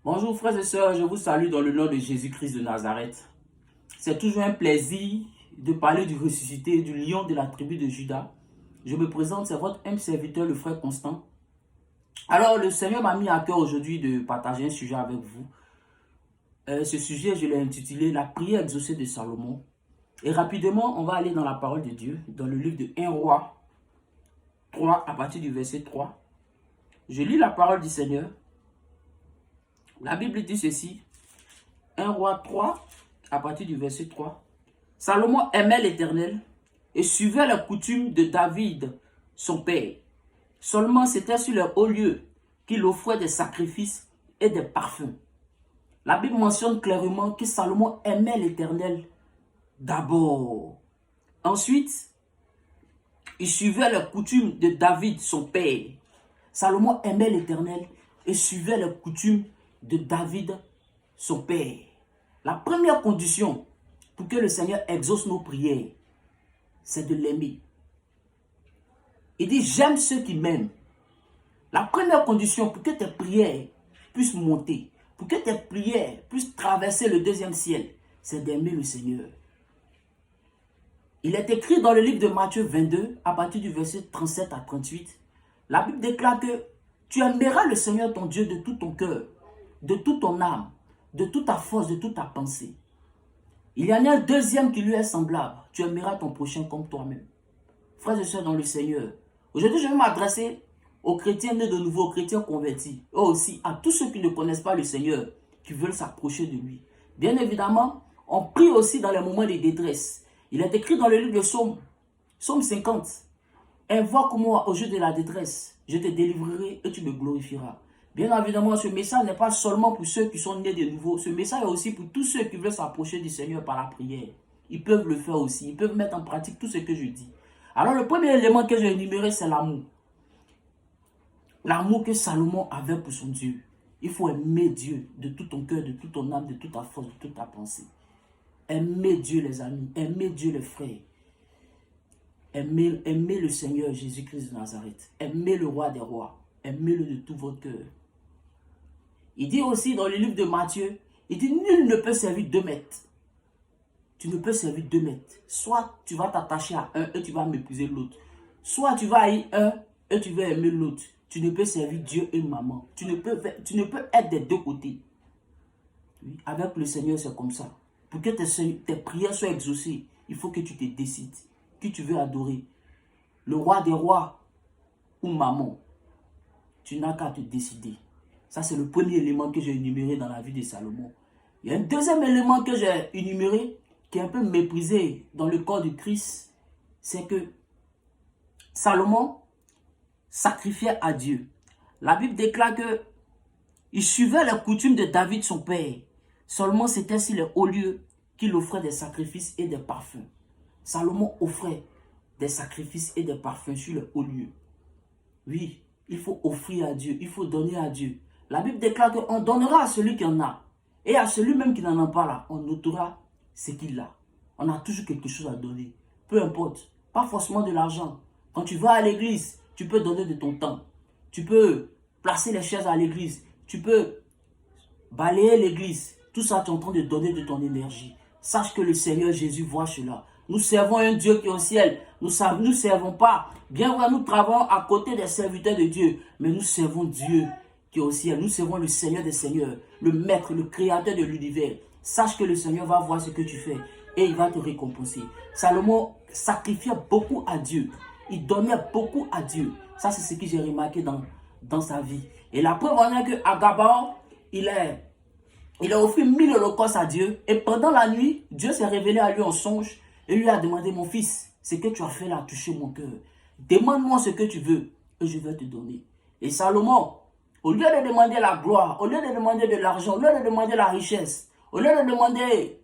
Bonjour frères et sœurs, je vous salue dans le nom de Jésus-Christ de Nazareth. C'est toujours un plaisir de parler du ressuscité, du lion de la tribu de Juda. Je me présente, c'est votre humble serviteur, le frère Constant. Alors, le Seigneur m'a mis à cœur aujourd'hui de partager un sujet avec vous. Ce sujet, je l'ai intitulé « La prière exaucée de Salomon ». Et rapidement, on va aller dans la parole de Dieu, dans le livre de 1 Roi 3, à partir du verset 3. Je lis la parole du Seigneur. La Bible dit ceci, 1 Roi 3, à partir du verset 3. Salomon aimait l'Éternel et suivait la coutume de David, son père. Seulement c'était sur les hauts lieux qu'il offrait des sacrifices et des parfums. La Bible mentionne clairement que Salomon aimait l'Éternel d'abord. Ensuite, il suivait la coutume de David, son père. Salomon aimait l'Éternel et suivait les coutumes de David, son père. La première condition pour que le Seigneur exauce nos prières, c'est de l'aimer. Il dit, j'aime ceux qui m'aiment. La première condition pour que tes prières puissent monter, pour que tes prières puissent traverser le deuxième ciel, c'est d'aimer le Seigneur. Il est écrit dans le livre de Matthieu 22, à partir du verset 37 à 38, la Bible déclare que tu aimeras le Seigneur ton Dieu de tout ton cœur, de toute ton âme, de toute ta force, de toute ta pensée. Il y en a un deuxième qui lui est semblable. Tu aimeras ton prochain comme toi-même. Frères et sœurs dans le Seigneur, aujourd'hui je vais m'adresser aux chrétiens nés de nouveau, aux chrétiens convertis, et aussi à tous ceux qui ne connaissent pas le Seigneur, qui veulent s'approcher de lui. Bien évidemment, on prie aussi dans les moments de détresse. Il est écrit dans le livre de Psaume, Psaume 50. Invoque-moi au jour de la détresse, je te délivrerai et tu me glorifieras. Bien évidemment, ce message n'est pas seulement pour ceux qui sont nés de nouveau. Ce message est aussi pour tous ceux qui veulent s'approcher du Seigneur par la prière. Ils peuvent le faire aussi. Ils peuvent mettre en pratique tout ce que je dis. Alors, le premier élément que j'ai énuméré, c'est l'amour. L'amour que Salomon avait pour son Dieu. Il faut aimer Dieu de tout ton cœur, de toute ton âme, de toute ta force, de toute ta pensée. Aimer Dieu, les amis. Aimer Dieu, les frères. Aimer le Seigneur Jésus-Christ de Nazareth. Aimer le roi des rois. Aimez-le de tout votre cœur. Il dit aussi dans le livre de Matthieu, il dit nul ne peut servir 2 maîtres. Tu ne peux servir 2 maîtres. Soit tu vas t'attacher à un et tu vas mépriser l'autre. Soit tu vas haïr un et tu vas aimer l'autre. Tu ne peux servir Dieu et maman. Tu ne peux être des deux côtés. Oui, avec le Seigneur, c'est comme ça. Pour que tes prières soient exaucées, il faut que tu te décides. Qui tu veux adorer. Le roi des rois ou maman. Tu n'as qu'à te décider. Ça, c'est le premier élément que j'ai énuméré dans la vie de Salomon. Il y a un deuxième élément que j'ai énuméré, qui est un peu méprisé dans le corps de Christ, c'est que Salomon sacrifiait à Dieu. La Bible déclare que il suivait la coutume de David, son père. Seulement, c'était sur les hauts lieux qu'il offrait des sacrifices et des parfums. Salomon offrait des sacrifices et des parfums sur les hauts lieux. Oui, il faut offrir à Dieu, il faut donner à Dieu. La Bible déclare qu'on donnera à celui qui en a. Et à celui même qui n'en a pas là, on notera ce qu'il a. On a toujours quelque chose à donner. Peu importe, pas forcément de l'argent. Quand tu vas à l'église, tu peux donner de ton temps. Tu peux placer les chaises à l'église. Tu peux balayer l'église. Tout ça, tu es en train de donner de ton énergie. Sache que le Seigneur Jésus voit cela. Nous servons un Dieu qui est au ciel. Nous ne servons pas. Bien vrai, nous travaillons à côté des serviteurs de Dieu. Mais nous servons Dieu qui est au ciel. Nous servons le Seigneur des Seigneurs. Le Maître, le Créateur de l'univers. Sache que le Seigneur va voir ce que tu fais. Et il va te récompenser. Salomon sacrifiait beaucoup à Dieu. Il donnait beaucoup à Dieu. Ça, c'est ce que j'ai remarqué dans sa vie. Et la preuve en est qu'à Gabaon, il a offert 1000 holocaustes à Dieu. Et pendant la nuit, Dieu s'est révélé à lui en songe. Et lui a demandé, mon fils, ce que tu as fait là a touché mon cœur. Demande-moi ce que tu veux et je vais te donner. Et Salomon, au lieu de demander la gloire, au lieu de demander de l'argent, au lieu de demander la richesse, au lieu de demander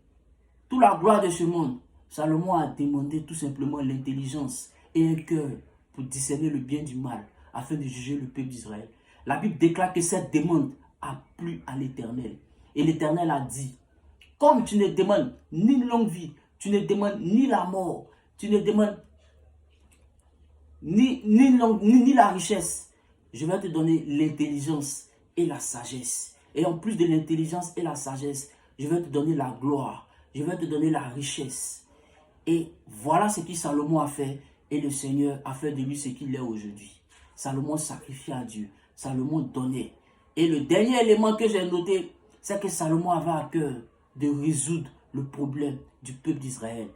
toute la gloire de ce monde, Salomon a demandé tout simplement l'intelligence et un cœur pour discerner le bien du mal, afin de juger le peuple d'Israël. La Bible déclare que cette demande a plu à l'Éternel. Et l'Éternel a dit, comme tu ne demandes ni une longue vie, tu ne demandes ni la mort, tu ne demandes ni la richesse. Je vais te donner l'intelligence et la sagesse. Et en plus de l'intelligence et la sagesse, je vais te donner la gloire. Je vais te donner la richesse. Et voilà ce que Salomon a fait. Et le Seigneur a fait de lui ce qu'il est aujourd'hui. Salomon sacrifiait à Dieu. Salomon donnait. Et le dernier élément que j'ai noté, c'est que Salomon avait à cœur de résoudre le problème du peuple d'Israël.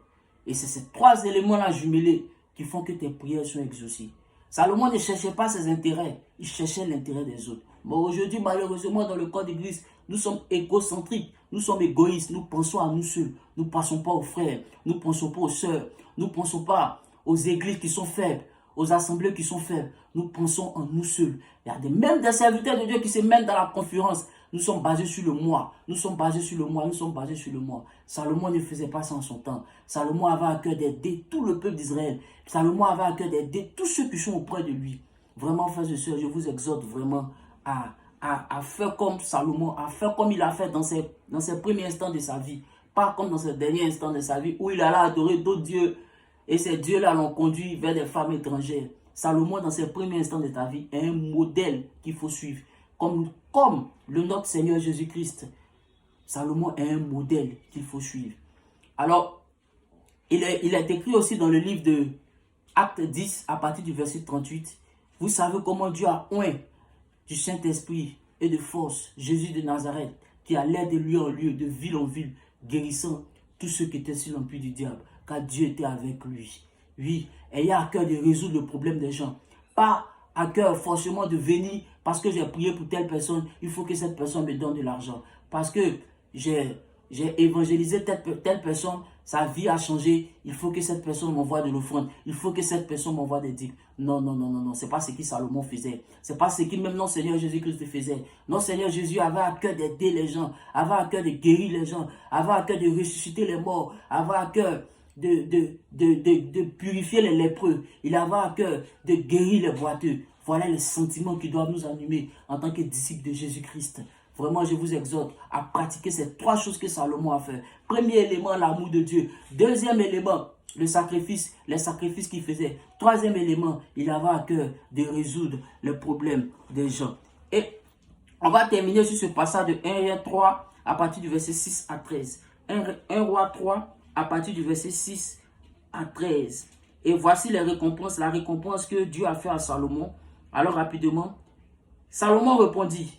Et c'est ces trois éléments-là jumelés qui font que tes prières sont exaucées. Salomon ne cherchait pas ses intérêts, il cherchait l'intérêt des autres. Mais aujourd'hui, malheureusement, dans le corps d'église, nous sommes égocentriques, nous sommes égoïstes, nous pensons à nous seuls, nous ne pensons pas aux frères, nous ne pensons pas aux sœurs, nous ne pensons pas aux églises qui sont faibles, aux assemblées qui sont faibles, nous pensons en nous seuls. Il y a même des serviteurs de Dieu qui se mettent dans la conférence. Nous sommes basés sur le moi, nous sommes basés sur le moi, nous sommes basés sur le moi. Salomon ne faisait pas ça en son temps. Salomon avait à cœur d'aider tout le peuple d'Israël. Salomon avait à cœur d'aider tous ceux qui sont auprès de lui. Vraiment, frères et sœurs, je vous exhorte vraiment à faire comme Salomon, à faire comme il a fait dans ses premiers instants de sa vie. Pas comme dans ses derniers instants de sa vie où il allait adorer d'autres dieux. Et ces dieux-là l'ont conduit vers des femmes étrangères. Salomon, dans ses premiers instants de ta vie, est un modèle qu'il faut suivre. Comme le notre Seigneur Jésus-Christ, Salomon est un modèle qu'il faut suivre. Alors, il est écrit aussi dans le livre de Acte 10, à partir du verset 38. Vous savez comment Dieu a oint du Saint-Esprit et de force Jésus de Nazareth, qui allait de lieu en lieu, de ville en ville, guérissant tous ceux qui étaient sous l'empire du diable, car Dieu était avec lui. Oui, ayez à cœur de résoudre le problème des gens. Pas à cœur forcément de venir parce que j'ai prié pour telle personne, il faut que cette personne me donne de l'argent. Parce que j'ai évangélisé telle personne, sa vie a changé, il faut que cette personne m'envoie de l'offrande, il faut que cette personne m'envoie des dîmes. Non, non, non, non, non, c'est pas ce que Salomon faisait. C'est pas ce que même notre Seigneur Jésus-Christ faisait. Notre Seigneur Jésus avait à cœur d'aider les gens, avait à cœur de guérir les gens, avait à cœur de ressusciter les morts, avait à cœur de purifier les lépreux. Il avait à cœur de guérir les boiteux. Voilà les sentiments qui doivent nous animer en tant que disciples de Jésus-Christ. Vraiment, je vous exhorte à pratiquer ces trois choses que Salomon a fait. Premier élément, l'amour de Dieu. Deuxième élément, les sacrifices qu'il faisait. Troisième élément, il avait à cœur de résoudre les problèmes des gens. Et on va terminer sur ce passage de 1 Roi 3 à partir du verset 6 à 13. 1 Roi 3 à partir du verset 6 à 13. Et voici les récompenses, la récompense que Dieu a fait à Salomon. Alors rapidement, Salomon répondit.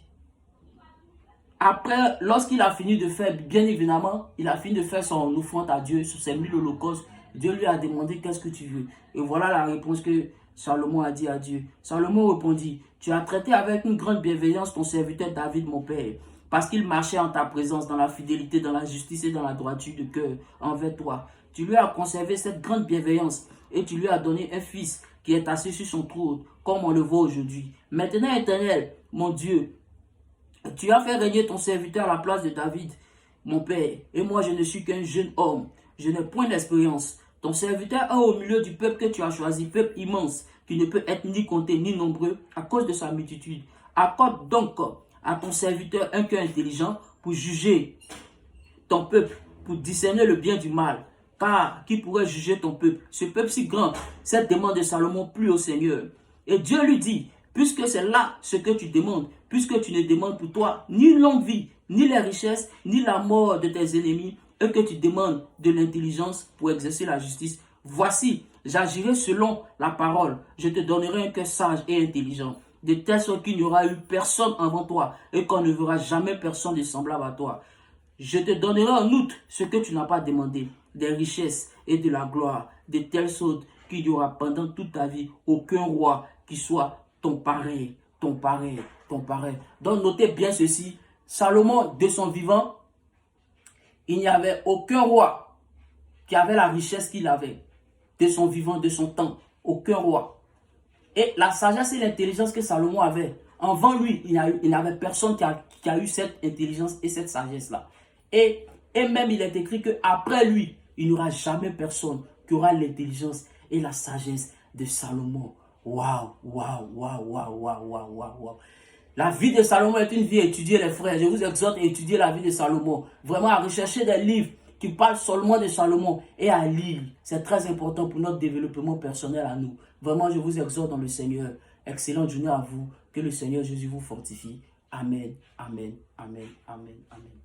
Après, lorsqu'il a fini de faire, bien évidemment, il a fini de faire son offrande à Dieu sur ses 1000 holocaustes. Dieu lui a demandé qu'est-ce que tu veux. Et voilà la réponse que Salomon a dit à Dieu. Salomon répondit, tu as traité avec une grande bienveillance ton serviteur David, mon père, parce qu'il marchait en ta présence dans la fidélité, dans la justice et dans la droiture de cœur envers toi. Tu lui as conservé cette grande bienveillance et tu lui as donné un fils qui est assis sur son trône, comme on le voit aujourd'hui. Maintenant, Éternel, mon Dieu, tu as fait régner ton serviteur à la place de David, mon père, et moi je ne suis qu'un jeune homme, je n'ai point d'expérience. Ton serviteur est au milieu du peuple que tu as choisi, peuple immense, qui ne peut être ni compté ni nombreux à cause de sa multitude. Accorde donc à ton serviteur un cœur intelligent pour juger ton peuple, pour discerner le bien du mal. Car qui pourrait juger ton peuple? Ce peuple si grand, cette demande de Salomon plut au Seigneur. Et Dieu lui dit, puisque c'est là ce que tu demandes, puisque tu ne demandes pour toi ni longue vie, ni les richesses, ni la mort de tes ennemis, et que tu demandes de l'intelligence pour exercer la justice, voici, j'agirai selon la parole. Je te donnerai un cœur sage et intelligent, de telle sorte qu'il n'y aura eu personne avant toi, et qu'on ne verra jamais personne de semblable à toi. Je te donnerai en outre ce que tu n'as pas demandé, des richesses et de la gloire, de telle sorte qu'il y aura pendant toute ta vie aucun roi qui soit ton pareil, ton pareil, ton pareil. Donc notez bien ceci, Salomon de son vivant, il n'y avait aucun roi qui avait la richesse qu'il avait, de son vivant, de son temps, aucun roi. Et la sagesse et l'intelligence que Salomon avait, avant lui, il n'y avait personne qui a eu cette intelligence et cette sagesse-là. Et même il est écrit qu'après lui, il n'y aura jamais personne qui aura l'intelligence et la sagesse de Salomon. Waouh, waouh, waouh, waouh, waouh, waouh, waouh. La vie de Salomon est une vie à étudier, les frères. Je vous exhorte à étudier la vie de Salomon. Vraiment à rechercher des livres qui parlent seulement de Salomon et à lire. C'est très important pour notre développement personnel à nous. Vraiment, je vous exhorte dans le Seigneur. Excellente journée à vous. Que le Seigneur Jésus vous fortifie. Amen, amen, amen, amen, amen.